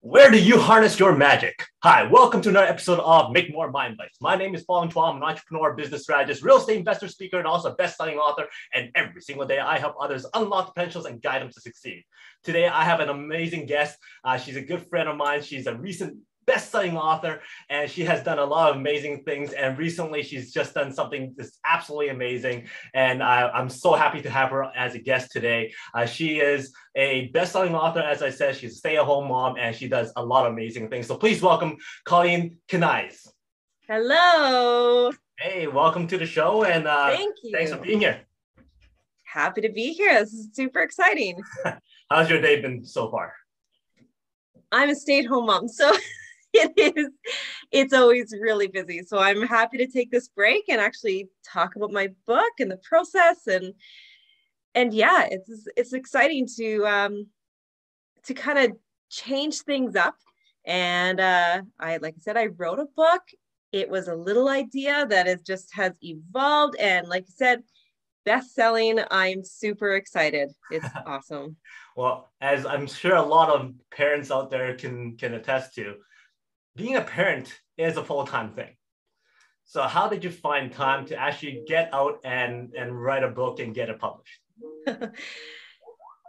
Where do you harness your magic? Hi, welcome to another episode of Make More Mind Bites. My name is Fong. I'm an entrepreneur, business strategist, real estate investor, speaker, and also a best-selling author. And every single day, I help others unlock potentials and guide them to succeed. Today, I have an amazing guest. She's a good friend of mine. She's a recent best-selling author, and she has done a lot of amazing things. And recently, she's just done something that's absolutely amazing. And I'm so happy to have her as a guest today. She is a best-selling author, as I said. She's a stay-at-home mom, and she does a lot of amazing things. So please welcome Colleen Kniaz. Hello. Hey, welcome to the show, and Thank you. Thanks for being here. Happy to be here. This is super exciting. How's your day been so far? I'm a stay-at-home mom, so it's always really busy. So I'm happy to take this break and actually talk about my book and the process and yeah, it's exciting to kind of change things up. And like I said, I wrote a book. It was a little idea that has evolved, and like I said, best-selling. I'm super excited. It's awesome. Well, as I'm sure a lot of parents out there can attest to, being a parent is a full-time thing. So how did you find time to actually get out and write a book and get it published?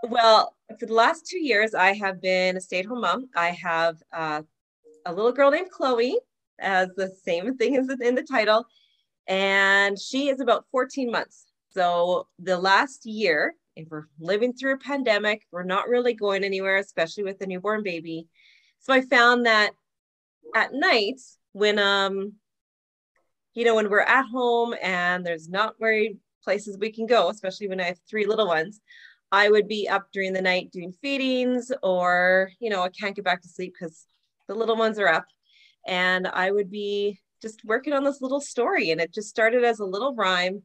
Well, for the last 2 years, I have been a stay-at-home mom. I have a little girl named Chloe, as the same thing as in the title, and she is about 14 months. So the last year, if we're living through a pandemic, we're not really going anywhere, especially with the newborn baby. So I found that at night, when when we're at home and there's not very places we can go, especially when I have 3 little ones, I would be up during the night doing feedings, or I can't get back to sleep because the little ones are up, and I would be just working on this little story. And it just started as a little rhyme,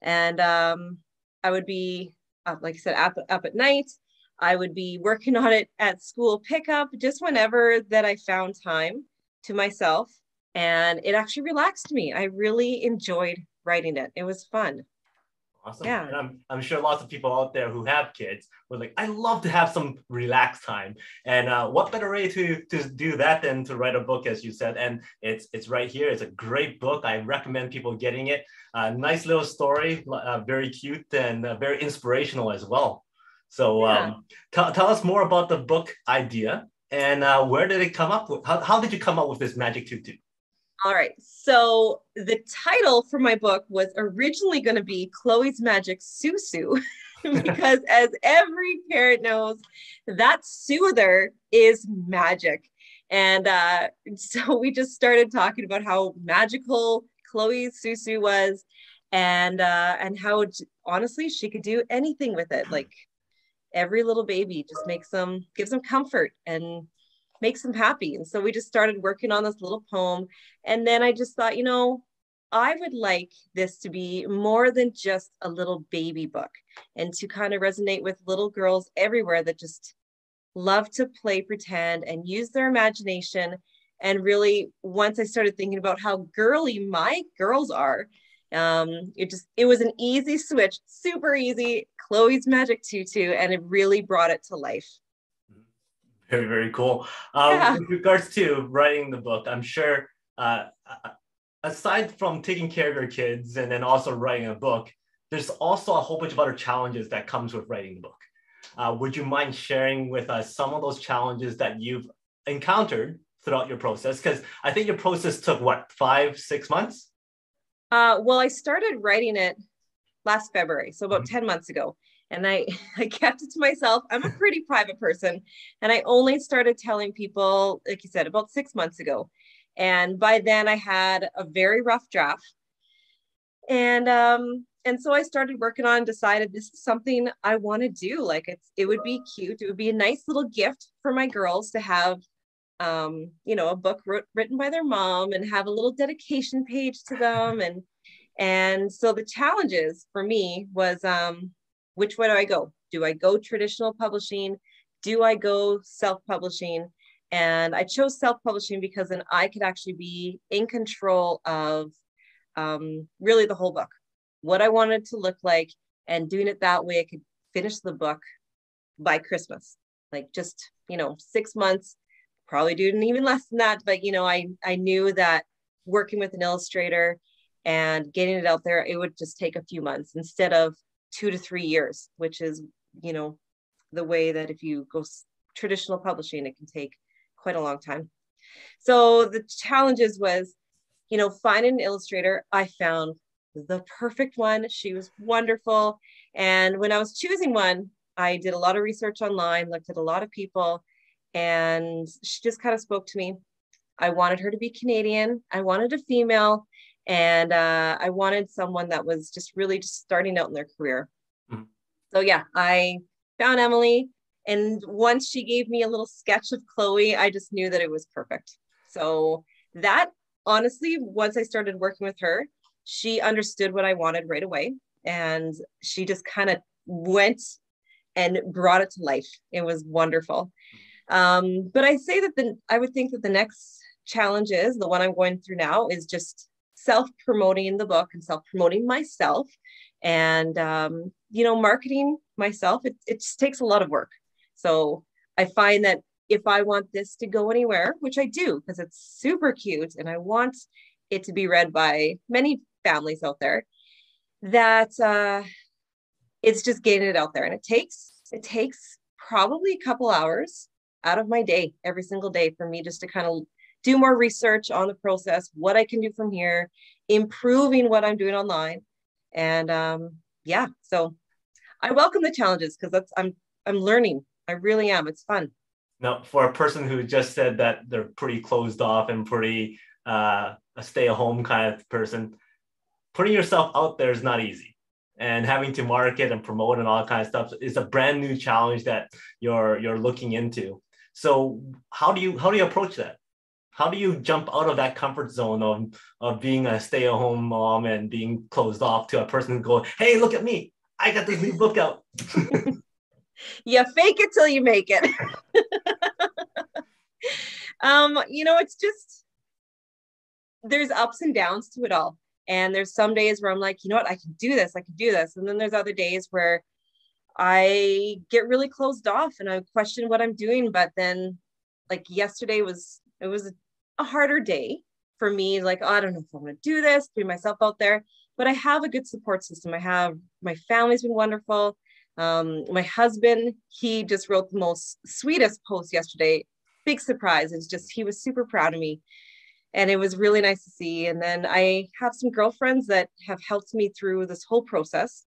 and I would be like I said, up at night. I would be working on it at school pickup, just whenever that I found time to myself, and it actually relaxed me. I really enjoyed writing it. It was fun. Awesome. Yeah. And I'm sure lots of people out there who have kids were like, I love to have some relaxed time. And what better way to do that than to write a book, as you said. And it's right here. It's a great book. I recommend people getting it. Nice little story, very cute and very inspirational as well. So Yeah. tell us more about the book idea, and where did it come up with? How did you come up with this magic tutu? All right. So the title for my book was originally going to be Chloe's Magic Susu, because as every parent knows, that soother is magic. And so we just started talking about how magical Chloe's Susu was, and how honestly she could do anything with it. Like every little baby just gives them comfort and makes them happy. And so we just started working on this little poem. And then I just thought, I would like this to be more than just a little baby book, and to kind of resonate with little girls everywhere that just love to play pretend and use their imagination. And really, once I started thinking about how girly my girls are, it was an easy switch, super easy, Chloe's Magic Tutu, and it really brought it to life. Very, very cool. Yeah. With regards to writing the book, I'm sure, aside from taking care of your kids and then also writing a book, there's also a whole bunch of other challenges that comes with writing the book. Would you mind sharing with us some of those challenges that you've encountered throughout your process? Because I think your process took, what, 5-6 months? Well, I started writing it last February, so about 10 months ago. And I kept it to myself. I'm a pretty private person. And I only started telling people, like you said, about 6 months ago. And by then I had a very rough draft. And so I started working on, decided this is something I want to do. Like it would be cute. It would be a nice little gift for my girls to have, a book written by their mom, and have a little dedication page to them. And so the challenges for me was, which way do I go? Do I go traditional publishing? Do I go self-publishing? And I chose self-publishing because then I could actually be in control of really the whole book, what I wanted it to look like, and doing it that way I could finish the book by Christmas. Like just, 6 months, probably do even less than that. But, I knew that working with an illustrator and getting it out there, it would just take a few months instead of 2 to 3 years, which is, the way that if you go traditional publishing, it can take quite a long time. So the challenges was, finding an illustrator. I found the perfect one. She was wonderful. And when I was choosing one, I did a lot of research online, looked at a lot of people, and she just kind of spoke to me. I wanted her to be Canadian. I wanted a female, and I wanted someone that was just really just starting out in their career. Mm-hmm. So yeah, I found Emily. And once she gave me a little sketch of Chloe, I just knew that it was perfect. So that, honestly, once I started working with her, she understood what I wanted right away. And she just kind of went and brought it to life. It was wonderful. But I would think that the next challenge is the one I'm going through now is just self-promoting the book and self-promoting myself and, marketing myself. It just takes a lot of work. So I find that if I want this to go anywhere, which I do, because it's super cute and I want it to be read by many families out there, that it's just getting it out there. And it takes probably a couple hours out of my day every single day for me just to kind of do more research on the process, what I can do from here, improving what I'm doing online. And so I welcome the challenges because I'm learning. I really am. It's fun. Now, for a person who just said that they're pretty closed off and pretty a stay-at-home kind of person, putting yourself out there is not easy. And having to market and promote and all that kind of stuff is a brand new challenge that you're looking into. So how do you approach that? How do you jump out of that comfort zone of being a stay-at-home mom and being closed off to a person who goes, hey, look at me, I got this new book out. You fake it till you make it. It's just, there's ups and downs to it all. And there's some days where I'm like, you know what, I can do this. And then there's other days where I get really closed off and I question what I'm doing. But then like yesterday it was a harder day for me. Like, I don't know if I'm going to do this, putting myself out there, but I have a good support system. My family's been wonderful. My husband, he just wrote the most sweetest post yesterday. Big surprise. It's just, he was super proud of me. And it was really nice to see. And then I have some girlfriends that have helped me through this whole process.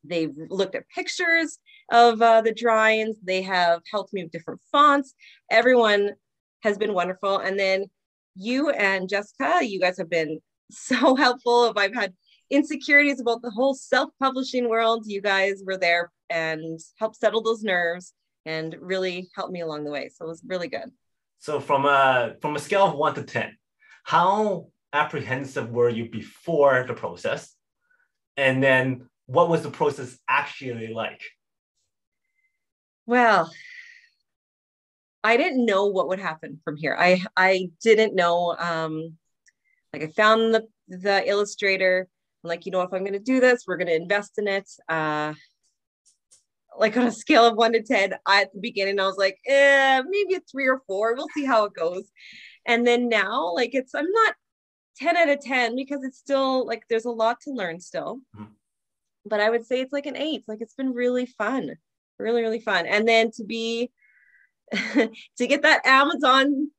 They've looked at pictures of the drawings. They have helped me with different fonts. Everyone has been wonderful. And then you and Jessica, you guys have been so helpful. If I've had insecurities about the whole self-publishing world, you guys were there and helped settle those nerves and really helped me along the way. So it was really good. So from a scale of 1 to 10, how apprehensive were you before the process? And then what was the process actually like? Well, I didn't know what would happen from here. I didn't know, I found the illustrator. I'm like, if I'm going to do this, we're going to invest in it. Like on a scale of 1 to 10, at the beginning, I was like, maybe a 3 or 4. We'll see how it goes. And then now, I'm not 10 out of 10 because it's still there's a lot to learn still. Mm-hmm. But I would say it's like an 8. It's been really fun, really, really fun. And then to get that Amazon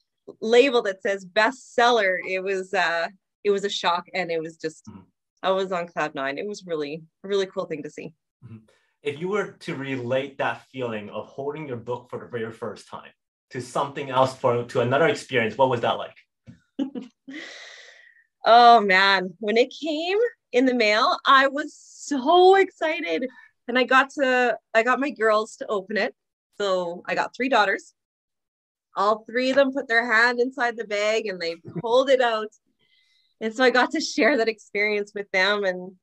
label that says bestseller, it was a shock. And it was just, mm-hmm. I was on cloud 9. It was really a really cool thing to see. Mm-hmm. If you were to relate that feeling of holding your book for the very first time to something else, to another experience, what was that like? Oh man, when it came in the mail, I was so excited. And I got my girls to open it. So I got 3 daughters. All 3 of them put their hand inside the bag and they pulled it out. And so I got to share that experience with them. And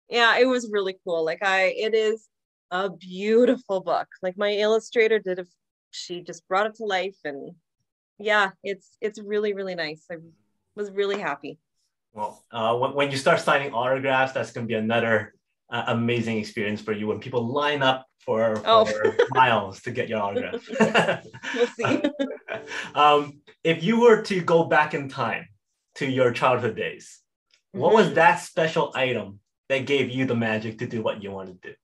yeah, it was really cool. It is a beautiful book. My illustrator she just brought it to life. And yeah, it's really, really nice. I was really happy. Well, when you start signing autographs, that's going to be another amazing experience for you when people line up Oh, for miles to get your autograph. we'll see. If you were to go back in time to your childhood days, what was Mhm. that special item that gave you the magic to do what you wanted to do?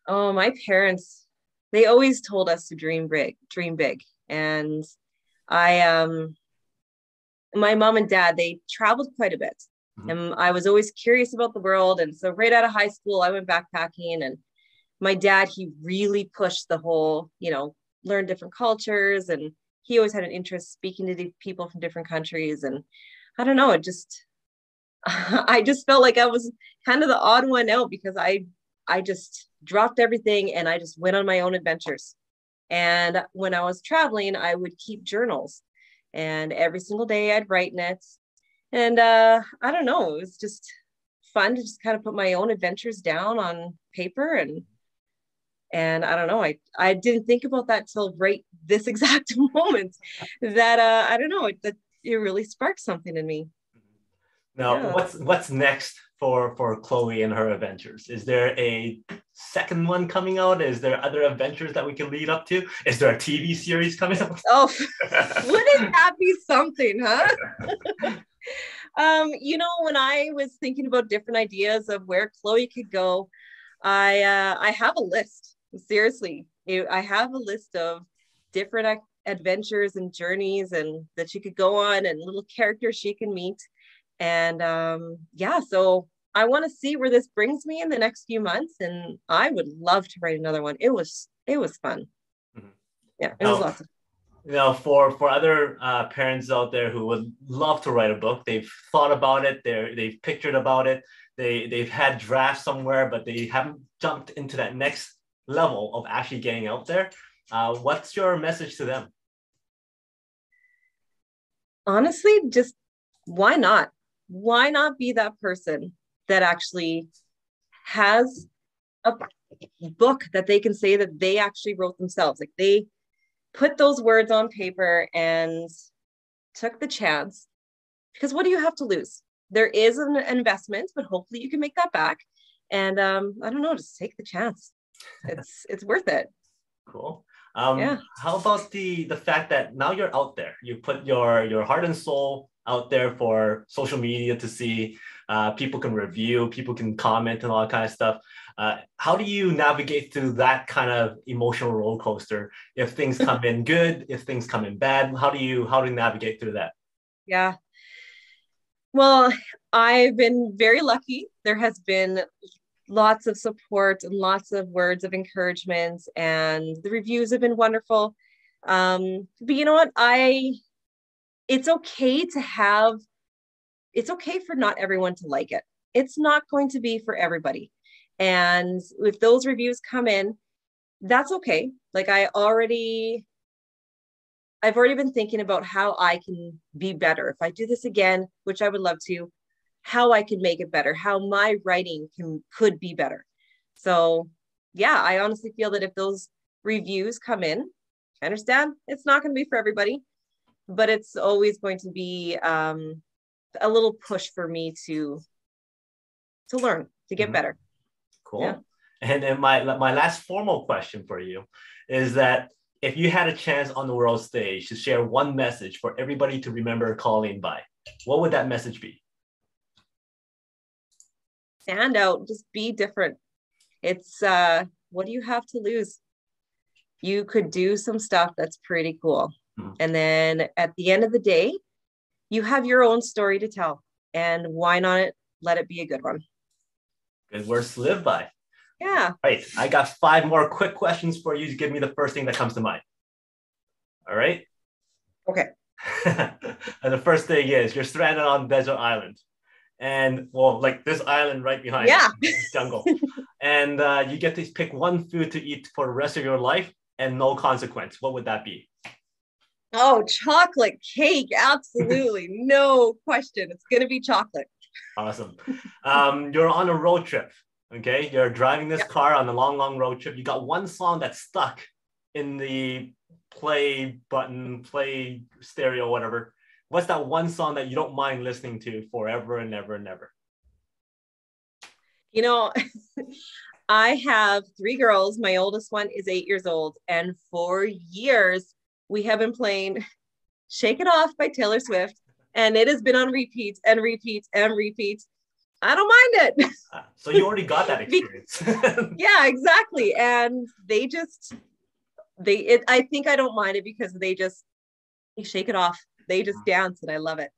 Oh, my parents, they always told us to dream big, dream big. And I my mom and dad, they traveled quite a bit. Mhm. And I was always curious about the world. And so right out of high school, I went backpacking, and my dad, he really pushed the whole, learn different cultures. And he always had an interest speaking to people from different countries. And I don't know, it just, I just felt like I was kind of the odd one out because I just dropped everything and I just went on my own adventures. And when I was traveling, I would keep journals, and every single day I'd write in it. And I don't know, it was just fun to just kind of put my own adventures down on paper. And I don't know, I didn't think about that till right this exact moment that I don't know, that it really sparked something in me. Now, Yeah. what's next for Chloe and her adventures? Is there a second one coming out? Is there other adventures that we can lead up to? Is there a TV series coming out? Oh, wouldn't that be something, huh? When I was thinking about different ideas of where Chloe could go, I have a list. Seriously, I have a list of different adventures and journeys and that she could go on, and little characters she can meet. And yeah, so I want to see where this brings me in the next few months, and I would love to write another one. It was fun. Mhm. Yeah, it was Now, lots of for other parents out there who would love to write a book, they've thought about it, they've pictured about it, they've had drafts somewhere, but they haven't jumped into that next level of actually getting out there. What's your message to them? honestly, just why not? Why not be that person that actually has a book that they can say that they actually wrote themselves? Like they put those words on paper and took the chance. Because what do you have to lose? There is an investment, but hopefully you can make that back. And I don't know, just take the chance. It's worth it. Cool. Yeah. How about the fact that now you're out there? You put your heart and soul out there for social media to see. People can review, people can comment, and all that kind of stuff. How do you navigate through that kind of emotional roller coaster? If things come in good, if things come in bad, how do you navigate through that? Yeah. Well, I've been very lucky. There has been lots of support and lots of words of encouragement, and the reviews have been wonderful. But you know what? It's okay to have, it's okay for not everyone to like it. It's not going to be for everybody. And if those reviews come in, that's okay. Like I've already been thinking about how I can be better. If I do this again, which I would love to, how I could make it better, how my writing could be better. So yeah, I honestly feel that if those reviews come in, I understand it's not going to be for everybody, but it's always going to be a little push for me to learn, to get Mhm. better. Yeah. Cool. And then my last formal question for you is that if you had a chance on the world stage to share one message for everybody to remember Colleen by, what would that message be? Stand out, just be different. It's what do you have to lose? You could do some stuff that's pretty cool. Mhm. And then at the end of the day, you have your own story to tell. And why not let it be a good one? Good words to live by. Yeah. Right. I got 5 more quick questions for you to give me the first thing that comes to mind. All right. Okay. And the first thing is you're stranded on desert island. And well, like this island right behind Yeah. jungle. And you get to pick one food to eat for the rest of your life and no consequence. What would that be? Oh, chocolate cake. Absolutely. No question. It's going to be chocolate. Awesome. You're on a road trip. Okay. You're driving this Yeah. car on a long, long road trip. You got one song that's stuck in the play button, play stereo, whatever. What's that one song that you don't mind listening to forever and ever and ever? You know, I have three girls. My oldest one is 8 years old. And for years, we have been playing Shake It Off by Taylor Swift. And it has been on repeats and repeats and repeats. I don't mind it. So you already got that experience. Yeah, exactly. And I think I don't mind it because they shake it off. They just dance and I love it.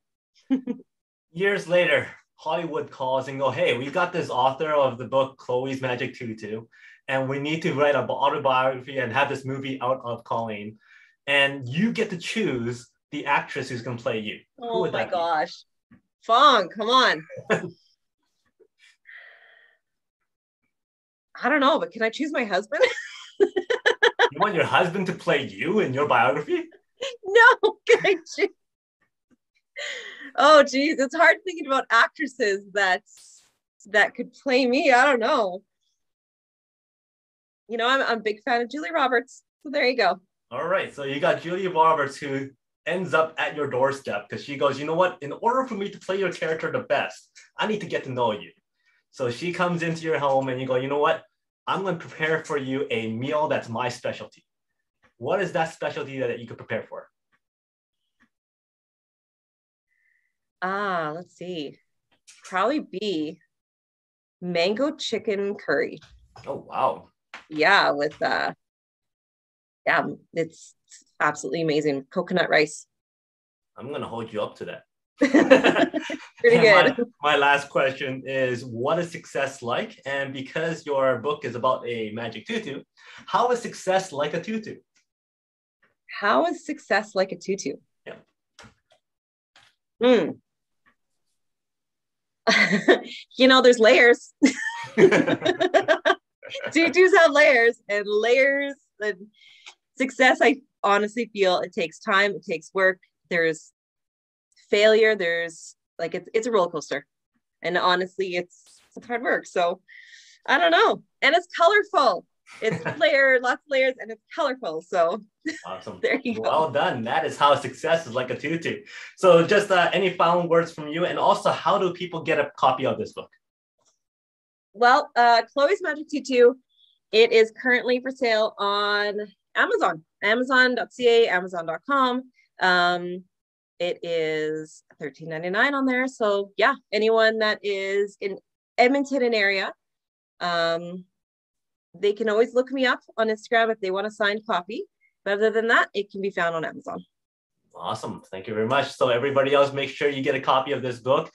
Years later, Hollywood calls and go, hey, we got this author of the book Chloe's Magic Tutu, and we need to write an autobiography and have this movie out of Colleen. And you get to choose the actress who's going to play you. Oh my gosh. Fong, come on. I don't know, but can I choose my husband? You want your husband to play you in your biography? No, can I choose? Oh, geez, it's hard thinking about actresses that could play me. I don't know. You know, I'm a big fan of Julia Roberts. So there you go. All right. So you got Julia Roberts who ends up at your doorstep because she goes, you know what? In order for me to play your character the best, I need to get to know you. So she comes into your home and you go, you know what? I'm going to prepare for you a meal that's my specialty. What is that specialty that you could prepare for? Let's see. Probably be mango chicken curry. Oh, wow. Yeah, with yeah, it's absolutely amazing. Coconut rice. I'm going to hold you up to that. Pretty good. My last question is, what is success like? And because your book is about a magic tutu, how is success like a tutu? How is success like a tutu? Yeah. You know, there's layers. Tutus have layers and layers. And success, I honestly feel it takes time, it takes work. There's failure. There's like it's a roller coaster, and honestly, it's hard work. So I don't know, and it's colorful. It's lots of layers, and it's colorful. So awesome. There you go. Well done. That is how success is like a tutu. So just any final words from you, and also how do people get a copy of this book? Well, Chloe's Magic Tutu, it is currently for sale on Amazon, amazon.ca, amazon.com. It is $13.99 on there. So yeah, anyone that is in Edmonton and area, they can always look me up on Instagram if they want a signed copy. But other than that, it can be found on Amazon. Awesome. Thank you very much. So everybody else, make sure you get a copy of this book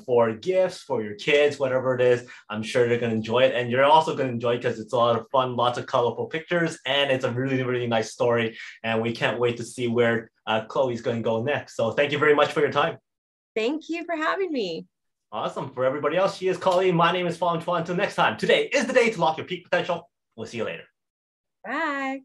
for gifts, for your kids, whatever it is. I'm sure they're going to enjoy it. And you're also going to enjoy it because it's a lot of fun, lots of colorful pictures, and it's a really, really nice story. And we can't wait to see where Chloe's going to go next. So thank you very much for your time. Thank you for having me. Awesome. For everybody else, she is Colleen. My name is Fong. Until next time, today is the day to lock your peak potential. We'll see you later. Bye.